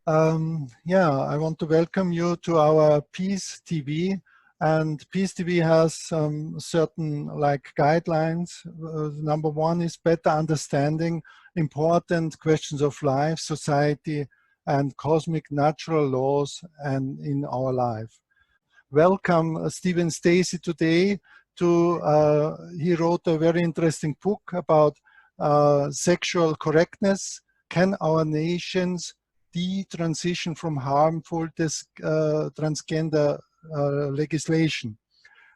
Yeah, I want to welcome you to our Peace TV. And Peace TV has certain guidelines. Number one is better understanding important questions of life, society, and cosmic natural laws and in our life. Welcome Stephen Stacy today. He wrote a very interesting book about sexual correctness. Can our nations transition from harmful transgender legislation?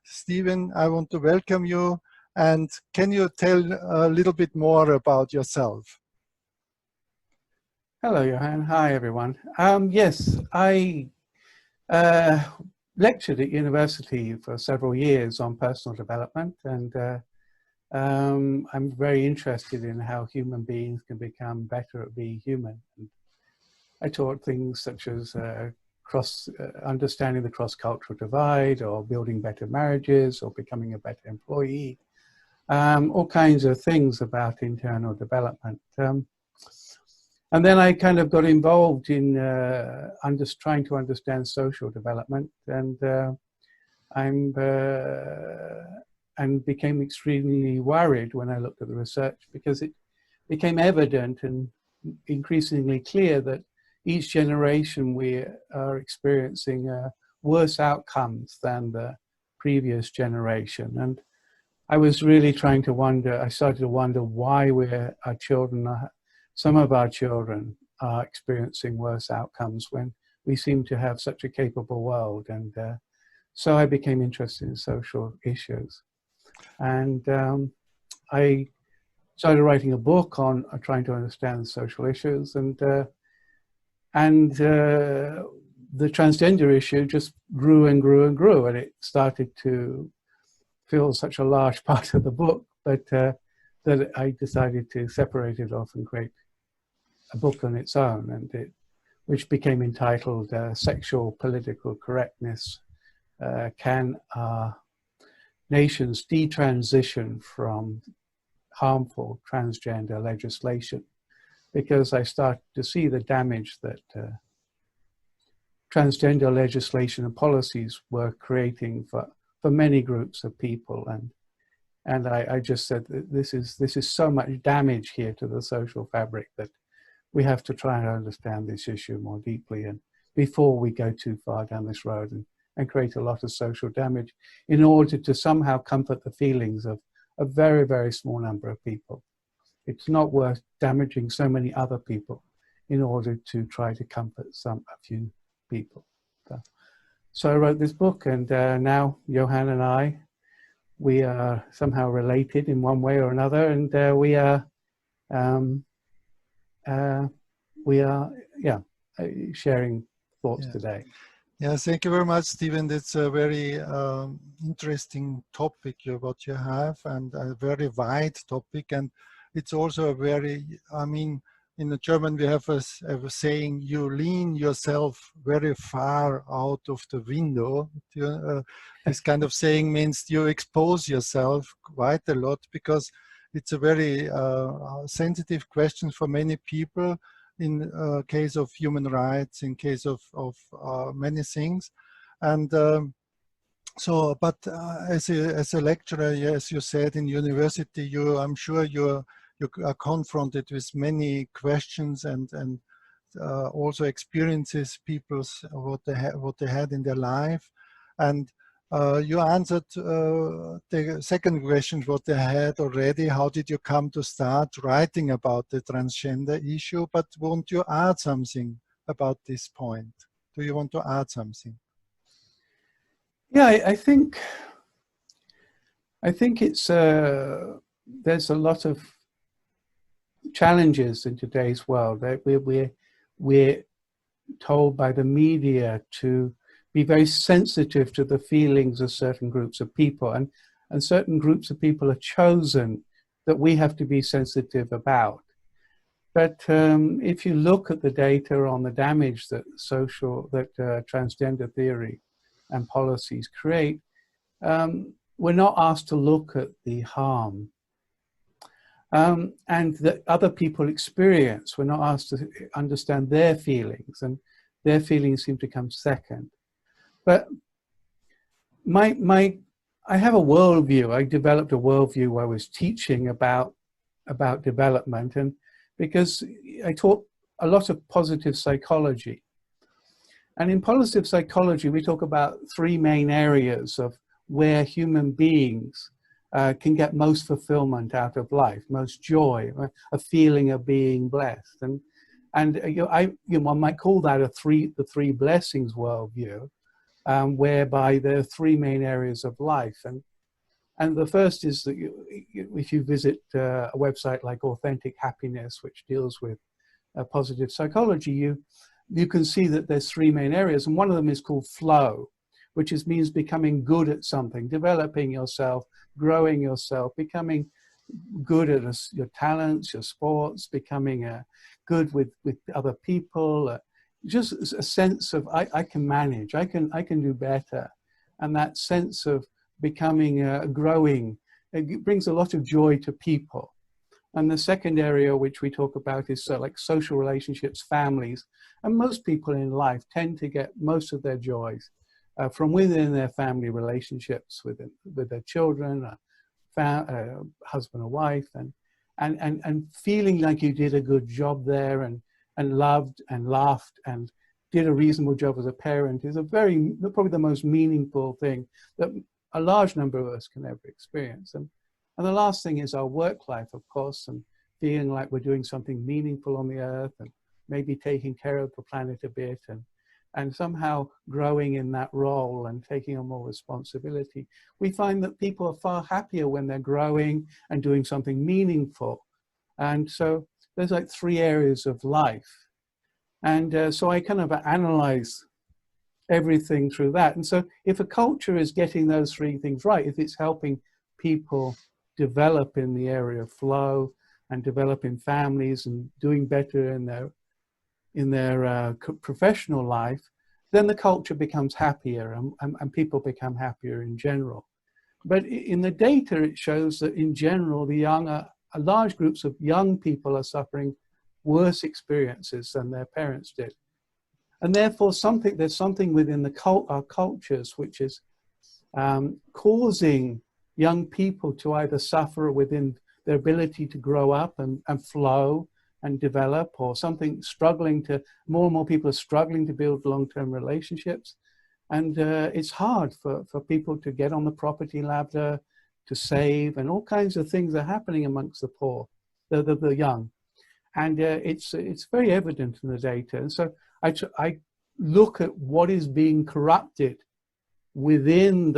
Stephen, I want to welcome you, and can you tell a little bit more about yourself? Hello, Johan. Hi, everyone. Yes, I lectured at university for several years on personal development, and I'm very interested in how human beings can become better at being human. And I taught things such as understanding the cross-cultural divide, or building better marriages, or becoming a better employee, all kinds of things about internal development. And then I kind of got involved in trying to understand social development, and and became extremely worried when I looked at the research, because it became evident and increasingly clear that each generation we are experiencing worse outcomes than the previous generation. And I was really trying to wonder, I started to wonder why some of our children are experiencing worse outcomes when we seem to have such a capable world. And so I became interested in social issues. And I started writing a book on trying to understand social issues, and the transgender issue just grew and grew and grew, and it started to fill such a large part of the book, but that I decided to separate it off and create a book on its own, and which became entitled Sexual Political Correctness, Can Our Nations Detransition from Harmful Transgender Legislation? Because I started to see the damage that transgender legislation and policies were creating for many groups of people, and I just said that this is so much damage here to the social fabric that we have to try and understand this issue more deeply, and before we go too far down this road and create a lot of social damage in order to somehow comfort the feelings of a very, very small number of people. It's not worth damaging so many other people in order to try to comfort a few people. So I wrote this book, and now Johan and we are somehow related in one way or another, and we are sharing thoughts today. Yeah, thank you very much, Stephen. That's a very interesting topic what you have, and a very wide topic. And it's also a very, in the German we have a saying, you lean yourself very far out of the window. This kind of saying means you expose yourself quite a lot, because it's a very sensitive question for many people, in case of human rights, in case of many things. And but as a lecturer, as you said, in university, I'm sure you are confronted with many questions and also experiences what they had in their life. And you answered the second question what they had already. How did you come to start writing about the transgender issue? But won't you add something about this point? Do you want to add something? Yeah, I think it's there's a lot of challenges in today's world. We're told by the media to be very sensitive to the feelings of certain groups of people, and certain groups of people are chosen that we have to be sensitive about. But if you look at the data on the damage that transgender theory and policies create, we're not asked to look at the harm. and that other people experience. We're not asked to understand their feelings, and their feelings seem to come second. But I have a worldview. I developed a worldview where I was teaching about development, and because I taught a lot of positive psychology. And in positive psychology, we talk about three main areas of where human beings can get most fulfillment out of life, most joy, a feeling of being blessed. And one might call that the three blessings worldview, whereby there are three main areas of life. And the first is that if you visit a website like Authentic Happiness, which deals with positive psychology, you can see that there's three main areas, and one of them is called flow, which means becoming good at something, developing yourself, growing yourself, becoming good at your talents, your sports, becoming good with other people, just a sense of I can manage, I can do better, and that sense of becoming growing, it brings a lot of joy to people. And the second area which we talk about is like social relationships, families. And most people in life tend to get most of their joys from within their family relationships, with their children, husband or wife, and feeling like you did a good job there, and loved and laughed and did a reasonable job as a parent is probably the most meaningful thing that a large number of us can ever experience. And the last thing is our work life, of course, and feeling like we're doing something meaningful on the earth, and maybe taking care of the planet a bit, and somehow growing in that role and taking on more responsibility. We find that people are far happier when they're growing and doing something meaningful. And so there's like three areas of life. And so I kind of analyze everything through that. And so if a culture is getting those three things right, if it's helping people develop in the area of flow and develop in families and doing better in their professional life, then the culture becomes happier, and people become happier in general. But in the data, it shows that in general, large groups of young people are suffering worse experiences than their parents did. And therefore, there's something within our cultures which is causing young people to either suffer within their ability to grow up and flow and develop, or more and more people are struggling to build long-term relationships. And it's hard for people to get on the property ladder, to save, and all kinds of things are happening amongst the poor, the young. And it's very evident in the data. And so I look at what is being corrupted within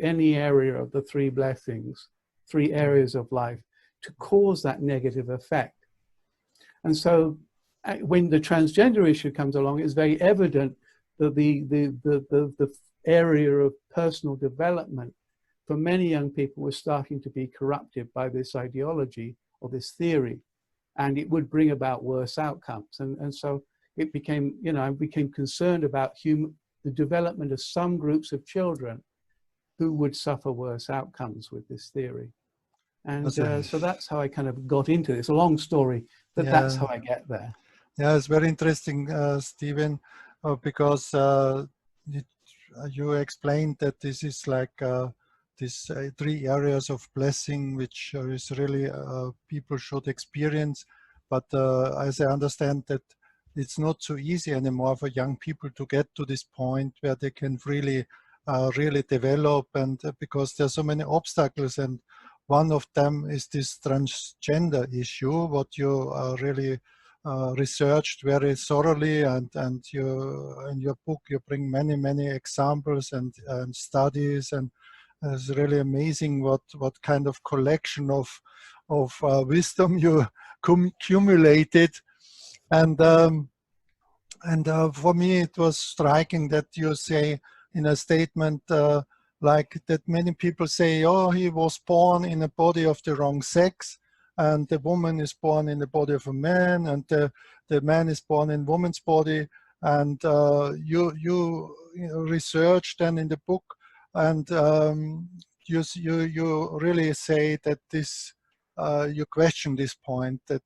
any area of the three blessings, three areas of life, to cause that negative effect. And so when the transgender issue comes along, it's very evident that the area of personal development for many young people was starting to be corrupted by this ideology or this theory, and it would bring about worse outcomes. And so it became, I became concerned about the development of some groups of children who would suffer worse outcomes with this theory. And so that's how I kind of got into it. It's a long story, but that's how I get there. Yeah, it's very interesting, Stephen, because you explained that this is like these three areas of blessing, which is really people should experience. But as I understand that it's not so easy anymore for young people to get to this point where they can really develop, and because there are so many obstacles, and one of them is this transgender issue, what you really researched very thoroughly, and you, in your book you bring many examples and studies, and it's really amazing what kind of collection of wisdom you accumulated. And for me it was striking that you say in a statement like that many people say, oh, he was born in a body of the wrong sex, and the woman is born in the body of a man, and the man is born in woman's body. And you research then in the book, and you really say that this you question this point that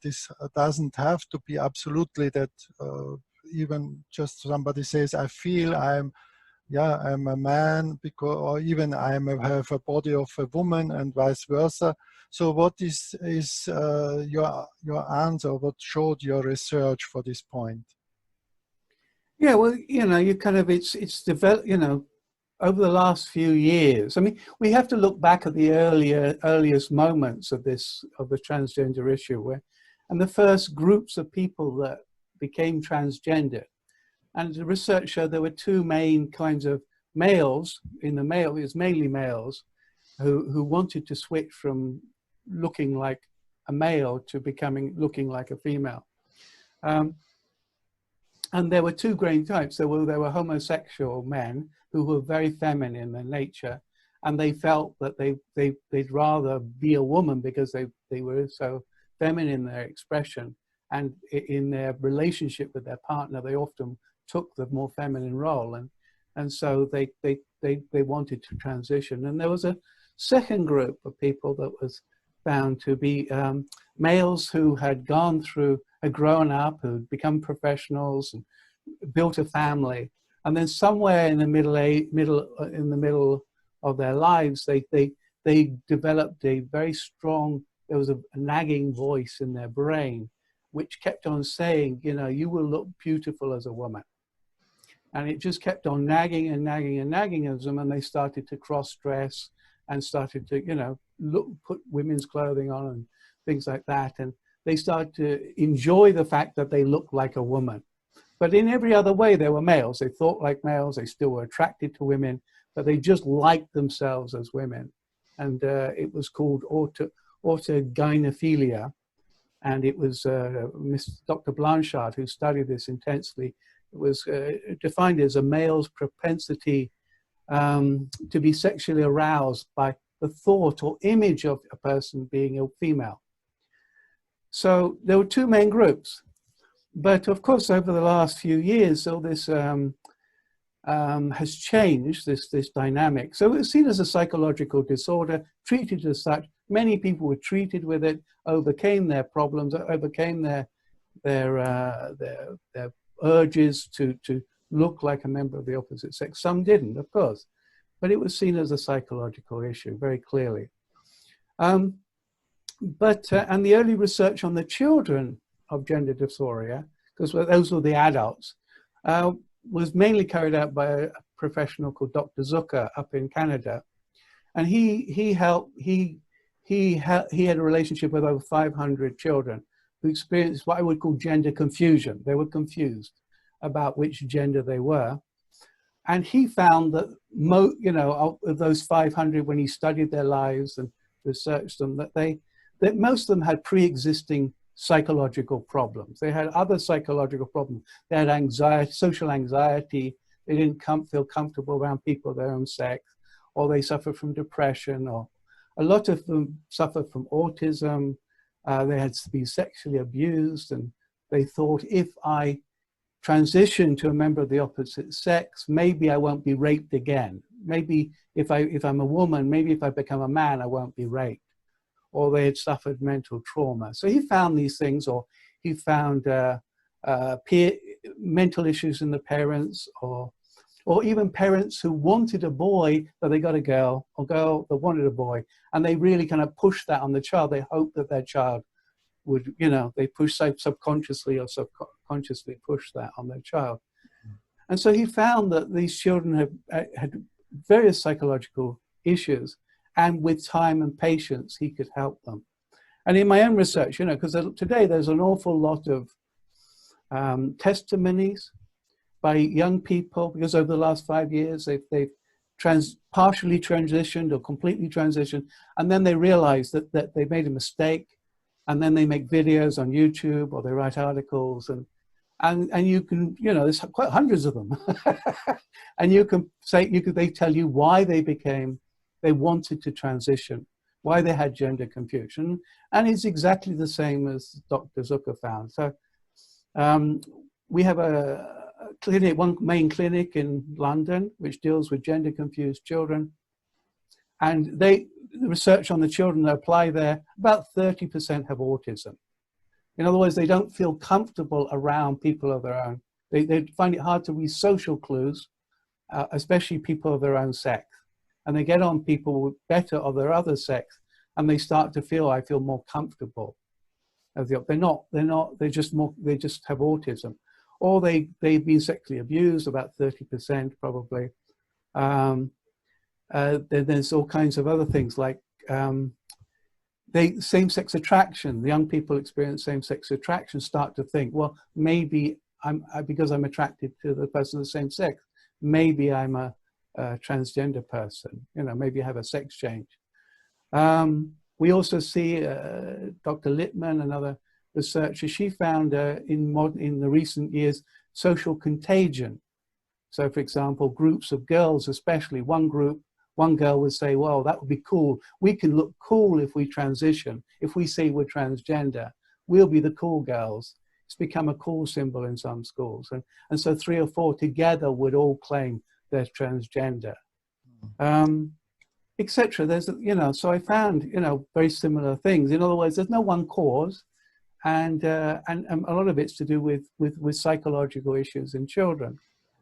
this doesn't have to be absolutely that even just somebody says, I feel I'm a man, because, or even have a body of a woman, and vice versa. So what is your answer? What showed your research for this point? Yeah, well, you know, you kind of, it's developed, you know, over the last few years. I mean, we have to look back at the earliest moments of the transgender issue, and the first groups of people that became transgender. And the research showed there were two main kinds of males. In the male, it was mainly males who wanted to switch from looking like a male to looking like a female. And there were two great types. There were homosexual men who were very feminine in their nature, and they felt that they'd rather be a woman because they were so feminine in their expression, and in their relationship with their partner, they often took the more feminine role, and so they wanted to transition. And there was a second group of people that was found to be males who had grown up, who'd become professionals and built a family, and then somewhere in the middle of their lives, they developed a very strong. There was a nagging voice in their brain, which kept on saying, you know, you will look beautiful as a woman. And it just kept on nagging and nagging and nagging at them, and they started to cross-dress and started to, you know, put women's clothing on and things like that. And they started to enjoy the fact that they looked like a woman. But in every other way, they were males. They thought like males. They still were attracted to women, but they just liked themselves as women. And it was called autogynephilia. And it was Dr. Blanchard who studied this intensely. It was defined as a male's propensity to be sexually aroused by the thought or image of a person being a female. So there were two main groups. But of course, over the last few years, all this has changed, this dynamic. So it was seen as a psychological disorder, treated as such. Many people were treated with it, overcame their problems, overcame their urges to look like a member of the opposite sex. Some didn't, of course, but it was seen as a psychological issue very clearly. And the early research on the children of gender dysphoria, because those were the adults, was mainly carried out by a professional called Dr. Zucker up in Canada, and he had a relationship with over 500 children who experienced what I would call gender confusion. They were confused about which gender they were, and he found that of those 500, when he studied their lives and researched them, that most of them had pre-existing psychological problems. They had other psychological problems. They had anxiety, social anxiety. They didn't feel comfortable around people of their own sex, or they suffered from depression, or a lot of them suffered from autism. They had been sexually abused, and they thought, if I transition to a member of the opposite sex, maybe I won't be raped again. Maybe if I'm a woman, maybe if I become a man, I won't be raped. Or they had suffered mental trauma. So he found these things, or he found mental issues in the parents, or even parents who wanted a boy, but they got a girl, or girl that wanted a boy, and they really kind of pushed that on the child. They hoped that their child would, they push subconsciously or subconsciously push that on their child. And so he found that these children had various psychological issues, and with time and patience, he could help them. And in my own research, because today there's an awful lot of testimonies by young people, because over the last 5 years, they've partially transitioned or completely transitioned, and then they realize that they made a mistake, and then they make videos on YouTube, or they write articles, and you can, there's quite hundreds of them, and you can say, they tell you why they wanted to transition, why they had gender confusion, and it's exactly the same as Dr. Zucker found. So we have a clinic, one main clinic in London, which deals with gender confused children, And the research on the children that apply there, about 30% have autism. In other words, they don't feel comfortable around people of their own. They find it hard to read social clues, especially people of their own sex. And they get on people better of their other sex, and they start to feel, I feel more comfortable. They just have autism. Or they've been sexually abused, about 30% probably. Then there's all kinds of other things like same-sex attraction. The young people experience same-sex attraction start to think, well, maybe because I'm attracted to the person of the same sex, maybe I'm a transgender person, maybe I have a sex change. We also see Dr. Littman, another researcher, she found in the recent years social contagion. So for example, groups of girls, especially one girl would say, well, that would be cool. We can look cool if we transition. If we say we're transgender, we'll be the cool girls. It's become a cool symbol in some schools. And so 3 or 4 together would all claim they're transgender, etc. There's, so I found, very similar things. In other words, there's no one cause. And a lot of it's to do with psychological issues in children.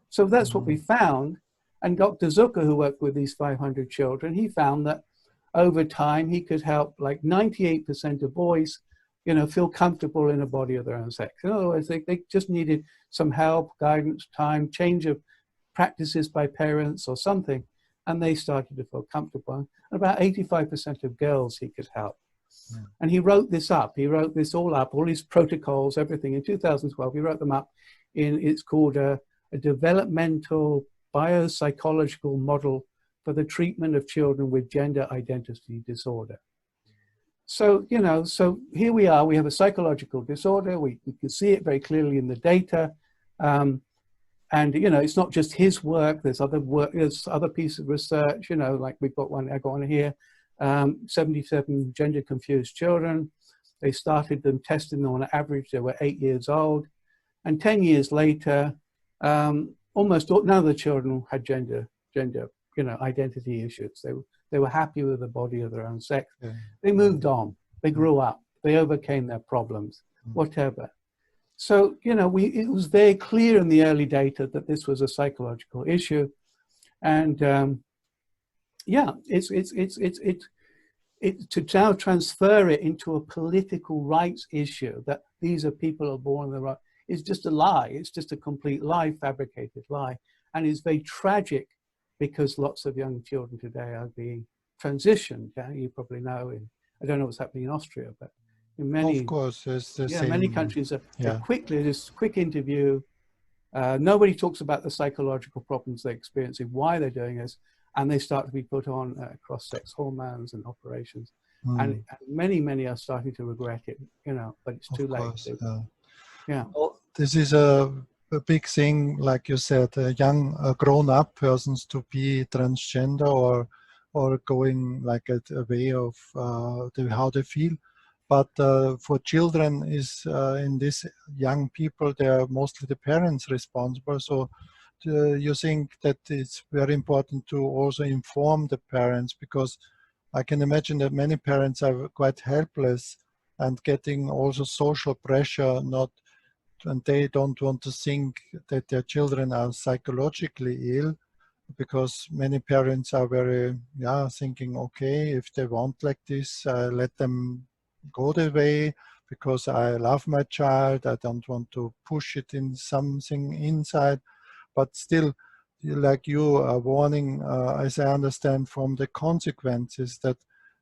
So that's what we found. And Dr. Zucker, who worked with these 500 children, he found that over time he could help like 98% of boys, feel comfortable in a body of their own sex. In other words, they just needed some help, guidance, time, change of practices by parents or something, and they started to feel comfortable. And about 85% of girls he could help. Yeah. And he wrote this up. He wrote this all up, all his protocols, everything. In 2012, he wrote them up. It's called a developmental biopsychological model for the treatment of children with gender identity disorder. So, so here we are. We have a psychological disorder. We can see it very clearly in the data. And, it's not just his work. There's other work. There's other pieces of research, like I got one here. 77 gender confused children. They started them testing them on average. They were 8 years old. And 10 years later, almost none of the children had gender, identity issues. They were happy with the body of their own sex. Yeah. They moved on. They grew up. They overcame their problems, whatever. So, it was very clear in the early data that this was a psychological issue. And it's to now transfer it into a political rights issue that these are people who are born in the right is just a lie. It's just a complete lie, fabricated lie. And it's very tragic because lots of young children today are being transitioned. Yeah? You probably know, I don't know what's happening in Austria, but in many, of course, same. Many countries, this quick interview. Nobody talks about the psychological problems they're experiencing, why they're doing this, and they start to be put on cross-sex hormones and operations. And many are starting to regret it, but it's too late. Yeah. Well, this is a big thing, like you said, young grown-up persons to be transgender or going like a way of how they feel. But for children in this young people, they are mostly the parents responsible. So you think that it's very important to also inform the parents, because I can imagine that many parents are quite helpless and getting also social pressure, and they don't want to think that their children are psychologically ill, because many parents are very, thinking, okay, if they want like this, let them go their way, because I love my child. I don't want to push it in something inside. But still, like you are warning, as I understand from the consequences, that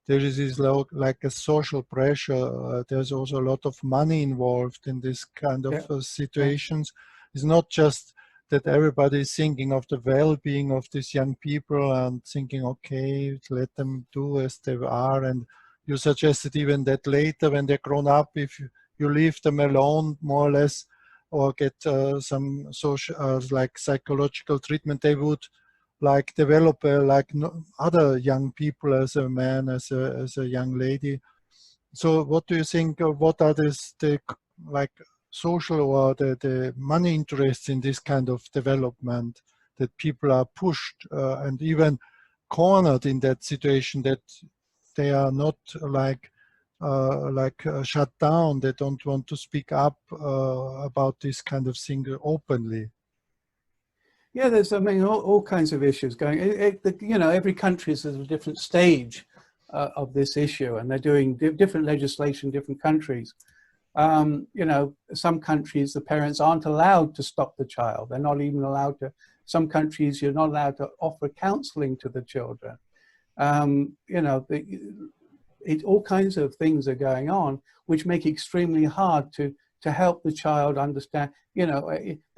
there is this like a social pressure. There's also a lot of money involved in this kind of situations. It's not just that everybody is thinking of the well-being of these young people and thinking, okay, let them do as they are. And you suggested even that later, when they're grown up, if you leave them alone, more or less, or get some social, like psychological treatment, they would like develop like other young people, as a man, as a young lady. So what do you think, what are the like social or the money interests in this kind of development, that people are pushed and even cornered in that situation, that they are not shut down. They don't want to speak up about this kind of thing openly. Yeah, there's, I mean, all kinds of issues going. You know, every country is at a different stage of this issue, and they're doing different legislation in different countries. You know, some countries, the parents aren't allowed to stop the child. They're not even allowed to, some countries, you're not allowed to offer counseling to the children. You know, all kinds of things are going on, which make it extremely hard to help the child understand. You know,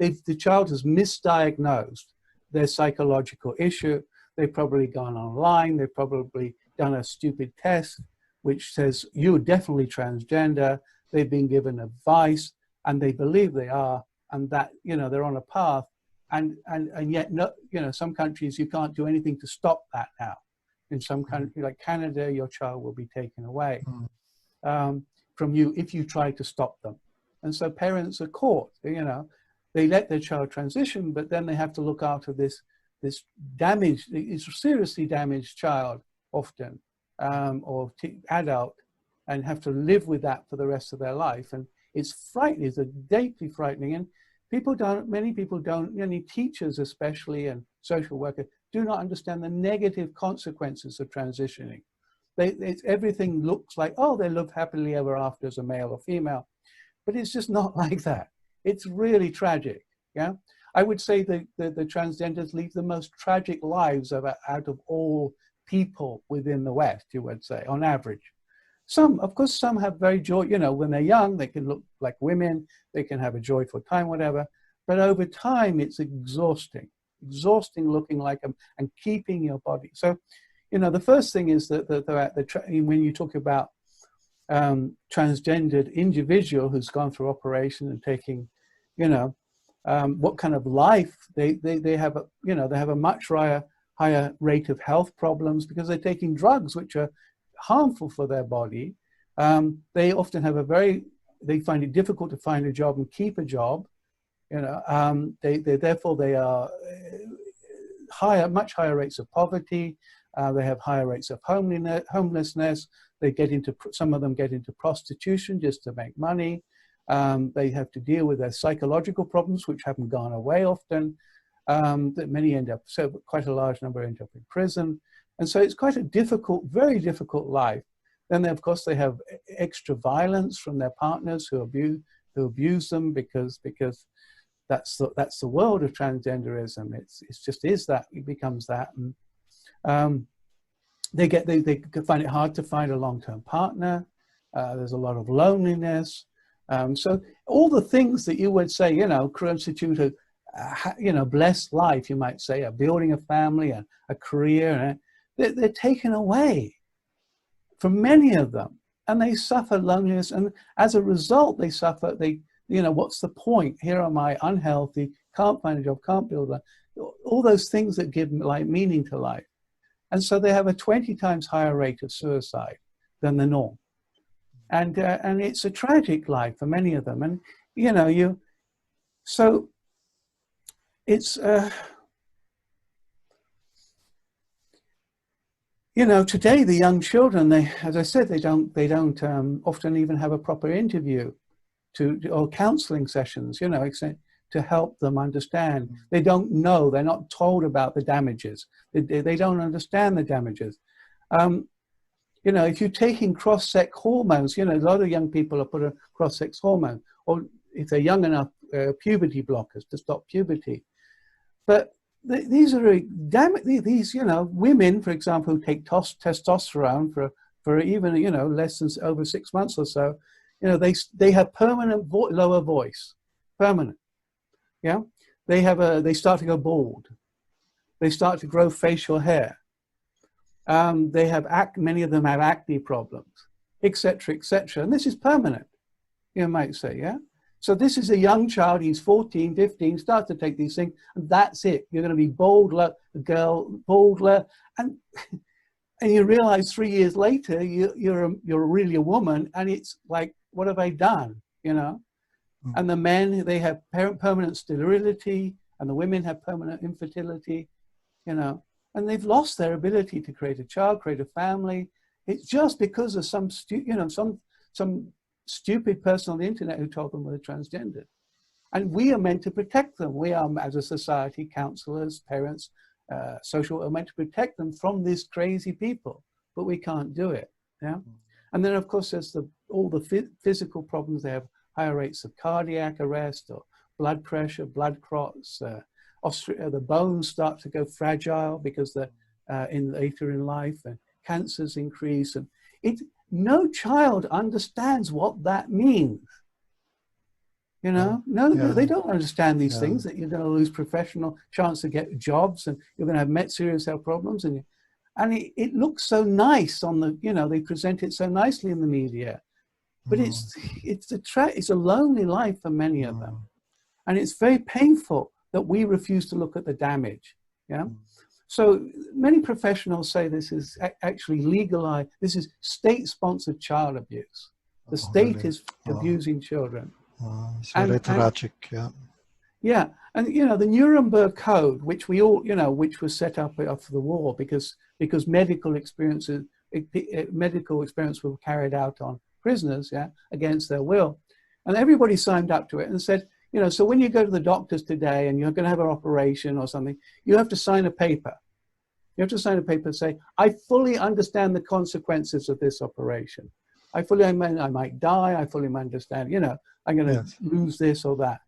if the child has misdiagnosed their psychological issue, they've probably gone online, they've probably done a stupid test which says you're definitely transgender. They've been given advice and they believe they are, and that, you know, they're on a path, and yet, no, you know, some countries you can't do anything to stop that now. In some countries like Canada, your child will be taken away from you if you try to stop them. And so parents are caught, you know, they let their child transition, but then they have to look after this damaged, seriously damaged child often, or adult, and have to live with that for the rest of their life. And it's frightening, it's deeply frightening. And many people don't, many teachers especially, and social workers, do not understand the negative consequences of transitioning. Everything looks like, oh, they live happily ever after as a male or female. But it's just not like that. It's really tragic, yeah? I would say the transgenders lead the most tragic lives out of all people within the West, you would say, on average. Some, of course, some have very joy, you know, when they're young, they can look like women, they can have a joyful time, whatever. But over time, it's exhausting looking like them and keeping your body. So, you know, the first thing is that when you talk about transgendered individual who's gone through operation and taking, you know, what kind of life they have, you know, they have a much higher rate of health problems because they're taking drugs which are harmful for their body. They often have they find it difficult to find a job and keep a job. You know, therefore they are much higher rates of poverty. They have higher rates of homelessness. Some of them get into prostitution just to make money. They have to deal with their psychological problems, which haven't gone away often. That many quite a large number end up in prison. And so it's quite a difficult, very difficult life. Then, of course, they have extra violence from their partners who abuse them because that's the world of transgenderism. It becomes that. And, they find it hard to find a long-term partner. There's a lot of loneliness. So all the things that you would say, you know, constitute a you know, blessed life, you might say, building a family, a career, they're taken away from many of them, and they suffer loneliness, and as a result they suffer, you know, what's the point? Here am I, unhealthy, can't find a job, can't build all those things that give like meaning to life. And so they have a 20 times higher rate of suicide than the norm. And it's a tragic life for many of them. And, you know, so it's, you know, today the young children, as I said, they don't often even have a proper interview or counseling sessions, you know, to help them understand. They don't know, they're not told about the damages. They don't understand the damages. You know, if you're taking cross-sex hormones, you know, a lot of young people are put on cross-sex hormone, or if they're young enough, puberty blockers to stop puberty. But these are, these, you know, women, for example, who take testosterone for even, you know, less than over 6 months or so, you know, they have permanent lower voice, permanent. Yeah, they start to go bald. They start to grow facial hair. They have many of them have acne problems, etc., etc. And this is permanent, you might say, yeah? So this is a young child, he's 14, 15, starts to take these things, and that's it. You're going to be bald, girl, bald, and you realize 3 years later, you're really a woman, and it's like, what have I done, you know? And the men, they have permanent sterility, and the women have permanent infertility, you know. and they've lost their ability to create a child, create a family. It's just because of some stupid person on the internet who told them they're transgendered. And we are meant to protect them. We are, as a society, counselors, parents, social, are meant to protect them from these crazy people, but we can't do it. Yeah. And then, of course, there's all the physical problems. They have higher rates of cardiac arrest or blood pressure, blood clots. The bones start to go fragile because they're later in life, and cancers increase. And no child understands what that means. You know, they don't understand these things, that you're going to lose professional chance to get jobs, and you're going to have serious health problems. And it looks so nice on the, they present it so nicely in the media, but it's a lonely life for many of them. And it's very painful that we refuse to look at the damage. Yeah. So many professionals say this is actually legalized. This is state-sponsored child abuse. The state is abusing children. It's very tragic. Yeah. Yeah. And, the Nuremberg Code, which we all, which was set up after the war because medical experiments were carried out on prisoners, against their will. And everybody signed up to it and said, so when you go to the doctors today and you're going to have an operation or something, you have to sign a paper. You have to sign a paper and say, I fully understand the consequences of this operation. I might die. I fully understand, I'm going to lose this or that.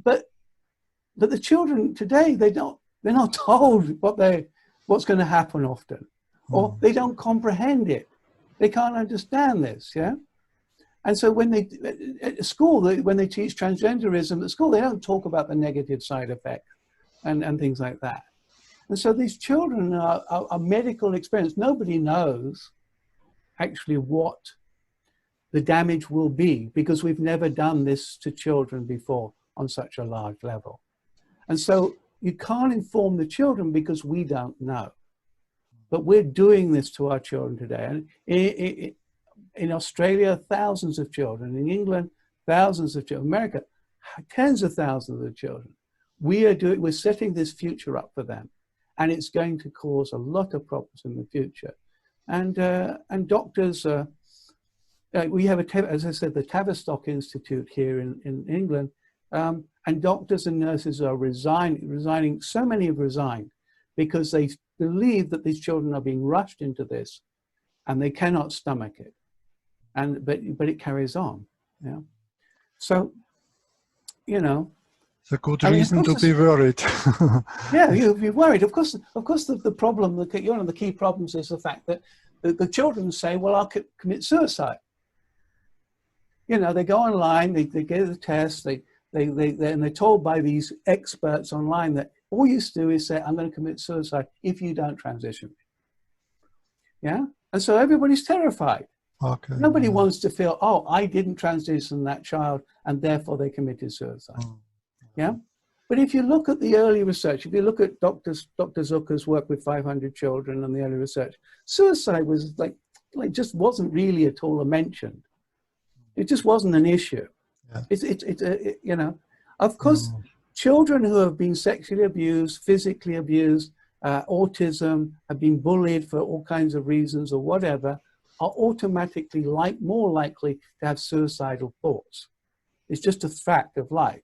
But the children today, they're not told what's going to happen often, or they don't comprehend it. They can't understand this. Yeah. And so when at school, when they teach transgenderism at school, they don't talk about the negative side effects and things like that. And so these children are medical experience. Nobody knows actually what the damage will be, because we've never done this to children before on such a large level. And so you can't inform the children because we don't know. But we're doing this to our children today. And in Australia, thousands of children. In England, thousands of children. America, tens of thousands of children. We're setting this future up for them. And it's going to cause a lot of problems in the future. And doctors, we have, as I said, the Tavistock Institute here in England, and doctors and nurses are resigning. So many have resigned because they believe that these children are being rushed into this and they cannot stomach it. But it carries on. Yeah. So, it's a good reason to be worried. Yeah, you're worried. Of course, the problem, the key problems is the fact that the children say, well, I'll commit suicide. They go online, they get the test, and they're told by these experts online that all you do is say, I'm going to commit suicide if you don't transition. Yeah? And so everybody's terrified. Okay. Nobody wants to feel, oh, I didn't transition that child and therefore they committed suicide. Yeah? But if you look at the early research, if you look at Dr. Zucker's work with 500 children and the early research, suicide was just wasn't really at all mentioned. It just wasn't an issue. Yeah. Of course, children who have been sexually abused, physically abused, autism, have been bullied for all kinds of reasons or whatever, are automatically more likely to have suicidal thoughts. It's just a fact of life.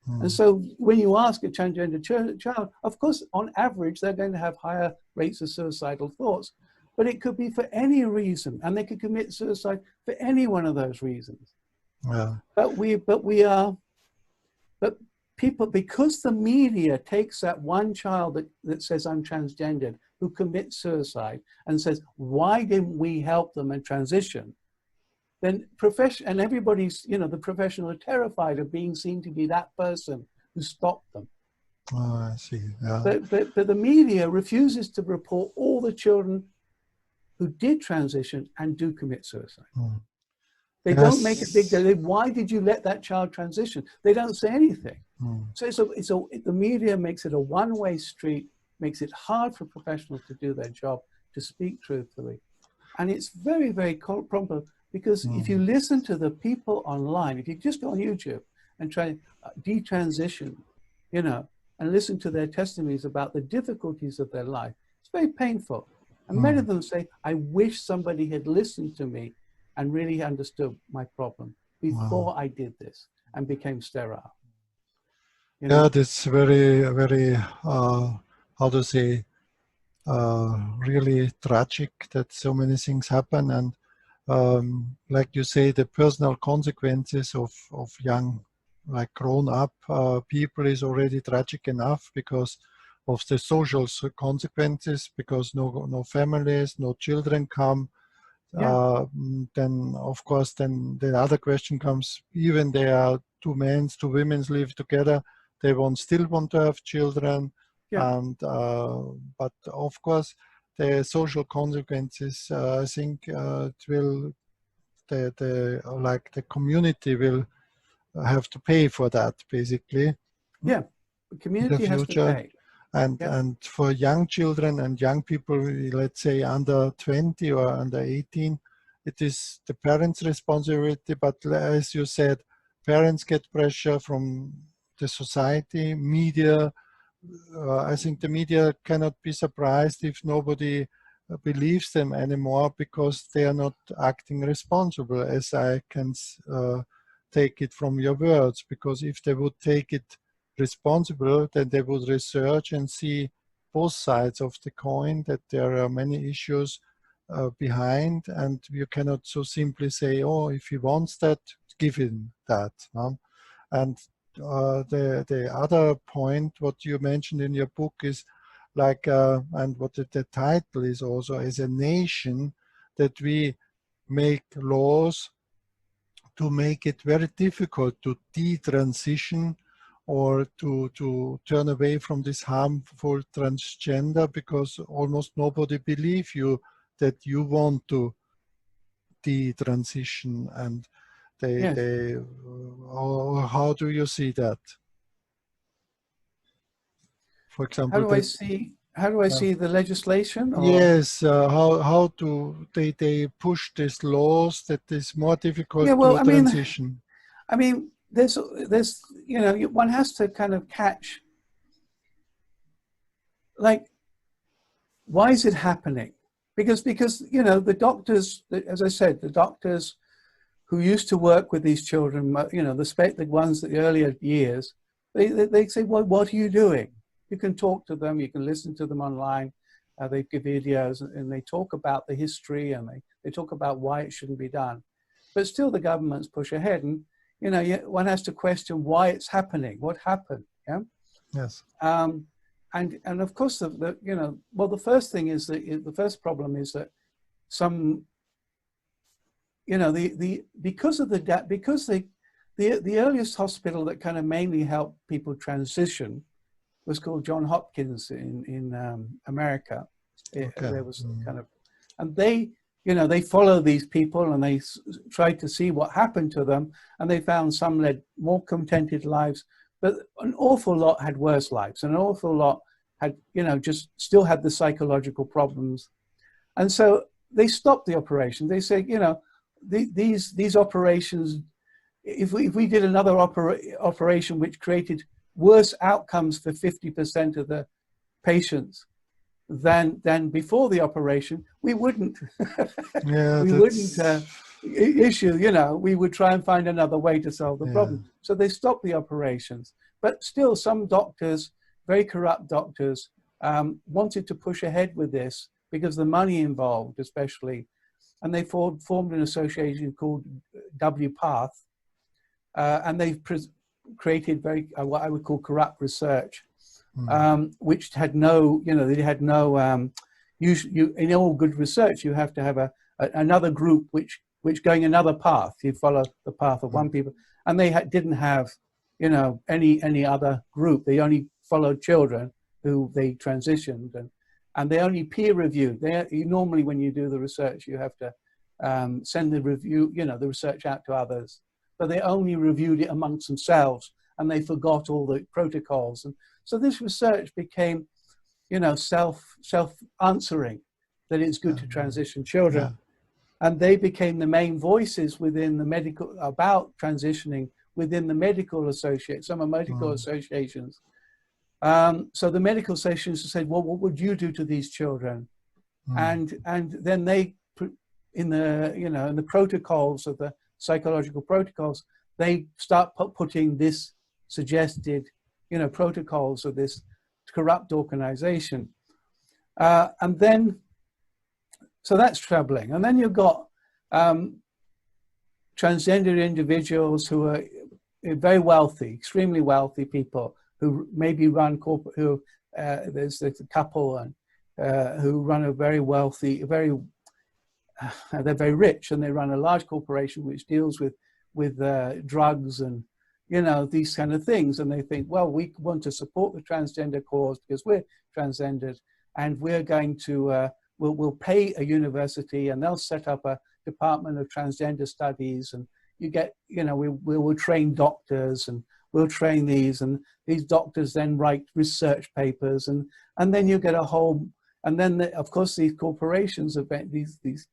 And so when you ask a transgender child, of course, on average, they're going to have higher rates of suicidal thoughts, but it could be for any reason, and they could commit suicide for any one of those reasons. Yeah. But people, because the media takes that one child that says I'm transgendered, who commits suicide, and says, why didn't we help them and transition? Then everybody's, the professional are terrified of being seen to be that person who stopped them. Oh, I see. Yeah. But the media refuses to report all the children who did transition and do commit suicide. They don't make a big deal. Why did you let that child transition? They don't say anything. So the media makes it a one-way street, makes it hard for professionals to do their job, to speak truthfully. And it's very, very problem, because if you listen to the people online, if you just go on YouTube and try detransition, and listen to their testimonies about the difficulties of their life, it's very painful. And many of them say, I wish somebody had listened to me and really understood my problem before I did this and became sterile. You know? Yeah, that's very, very, how to say, really tragic that so many things happen. And like you say, the personal consequences of young, like grown up people is already tragic enough because of the social consequences, because no families, no children come. Then of course, then the other question comes, even there are two men, two women live together, they still want to have children. And but of course the social consequences, I think it will, the community will have to pay for that, basically. The community in the has to future. pay. And for young children and young people, let's say under 20 or under 18, it is the parents' responsibility. But as you said, parents get pressure from the society, media. I think the media cannot be surprised if nobody believes them anymore, because they are not acting responsible, as I can take it from your words. Because if they would take it responsible, then they would research and see both sides of the coin, that there are many issues behind, and you cannot so simply say, oh, if he wants that, give him that. And the other point, what you mentioned in your book, is like, and what the title is also, as a nation, that we make laws to make it very difficult to detransition or to turn away from this harmful transgender, because almost nobody believes you that you want to detransition. And how do you see that? For example, How do I see the legislation? Or? Yes, how do they push these laws that is more difficult to transition? I mean, there's one has to kind of catch, like, why is it happening? Because the doctors, as I said, the doctors who used to work with these children, the ones that the earlier years, they say, well, what are you doing? You can talk to them, you can listen to them online. They give videos and they talk about the history, and they talk about why it shouldn't be done. But still the governments push ahead, and one has to question why it's happening, what happened. Yes. And of course the first thing is that the first problem is that some because the earliest hospital that kind of mainly helped people transition was called John Hopkins in America. There was kind of, and they follow these people, and they tried to see what happened to them, and they found some led more contented lives, but an awful lot had worse lives, and an awful lot had just still had the psychological problems. And so they stopped the operation. They said, these operations, if we did another operation which created worse outcomes for 50% of the patients than before the operation, we wouldn't issue, we would try and find another way to solve the problem. So they stopped the operations. But still, some doctors, very corrupt doctors, wanted to push ahead with this because the money involved, especially, and they formed an association called WPATH, and they've created what I would call corrupt research, which had no, they had no. In all good research, you have to have another group which going another path. You follow the path of one people, and they didn't have, any other group. They only followed children who they transitioned, and they only peer reviewed. Normally, when you do the research, you have to send the review, the research out to others. But they only reviewed it amongst themselves, and they forgot all the protocols. And so this research became, self-answering, that it's good to transition children. And they became the main voices within the medical, about transitioning within the medical association, some medical associations. So the medical sessions said, well, what would you do to these children? And then they, in the protocols of the psychological protocols, they start putting this suggested, protocols of this corrupt organization. And then, so that's troubling. And then you've got transgender individuals who are very wealthy, extremely wealthy people who maybe run corporate, there's a couple and who run a very wealthy, they're very rich, and they run a large corporation which deals with drugs and these kind of things. And they think, well, we want to support the transgender cause because we're transgendered, and we're going to we'll pay a university, and they'll set up a department of transgender studies, and you get we will train doctors, and we'll train these, and these doctors then write research papers, and then you get a whole. And then, of course, these corporations, these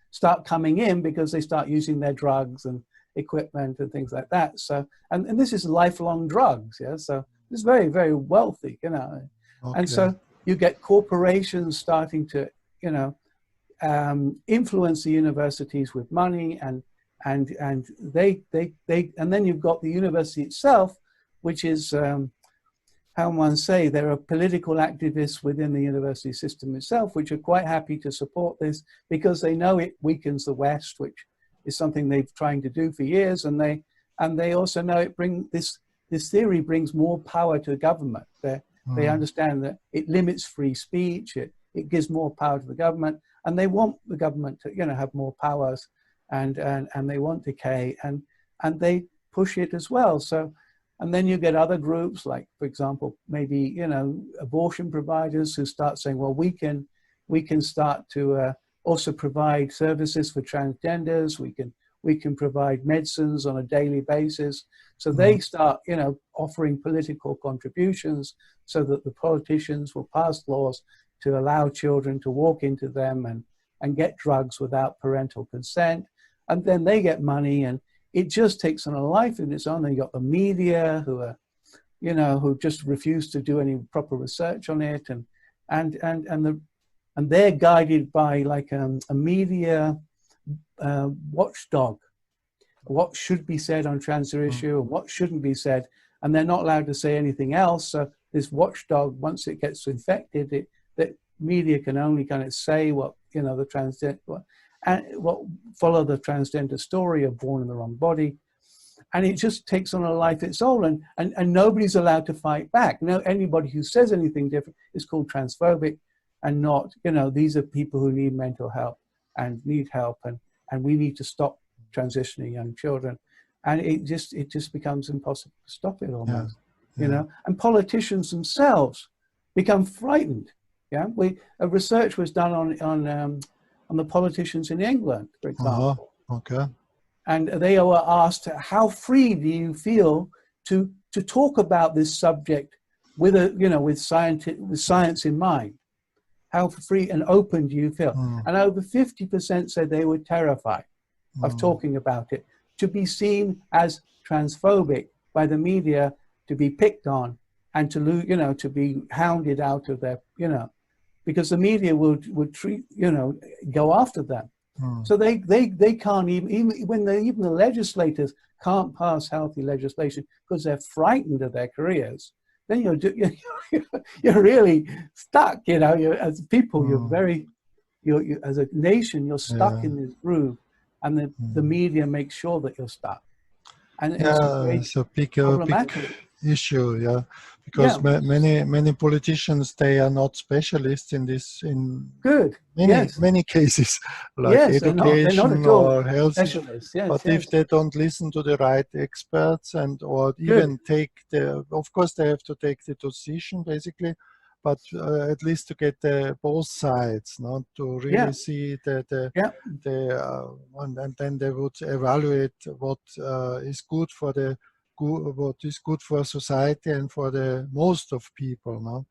start coming in because they start using their drugs and equipment and things like that. So, and this is lifelong drugs, yeah. So it's very, very wealthy, Okay. And so you get corporations starting to, influence the universities with money, and then you've got the university itself, which is. How one say, there are political activists within the university system itself which are quite happy to support this because they know it weakens the West, which is something they've trying to do for years, and they also know this theory brings more power to government. They understand that it limits free speech, it gives more power to the government, and they want the government to have more powers, and they want decay, and they push it as well. So. And then you get other groups like, for example, maybe, abortion providers who start saying, well, we can start to also provide services for transgenders. We can provide medicines on a daily basis. So they start, offering political contributions so that the politicians will pass laws to allow children to walk into them and get drugs without parental consent. And then they get money, and it just takes on a life of its own. Then you got the media who are, who just refuse to do any proper research on it, and they're guided by like a media watchdog. What should be said on transgender issue and what shouldn't be said, and they're not allowed to say anything else. So this watchdog, once it gets infected, that media can only kind of say what the transgender. And follow the transgender story of born in the wrong body, and it just takes on a life of its own, and nobody's allowed to fight back. Anybody who says anything different is called transphobic, and not these are people who need mental health and need help, and we need to stop transitioning young children, and it just becomes impossible to stop it almost, and politicians themselves become frightened. A research was done on the politicians in England, for example. Okay. And they were asked, how free do you feel to talk about this subject with science in mind? How free and open do you feel? And over 50% said they were terrified of talking about it, to be seen as transphobic by the media, to be picked on, and to be hounded out of their, because the media would treat, go after them. So they can't even the legislators can't pass healthy legislation because they're frightened of their careers. Then you're really stuck. As people, you're as a nation, you're stuck in this groove, and the media makes sure that you're stuck. And it's a big issue, because many politicians, they are not specialists in this in many cases, like education they're not or health. But if they don't listen to the right experts or even take of course they have to take the decision basically, but at least to get both sides, not to really see and then they would evaluate what is good for what is good for society and for the most of people.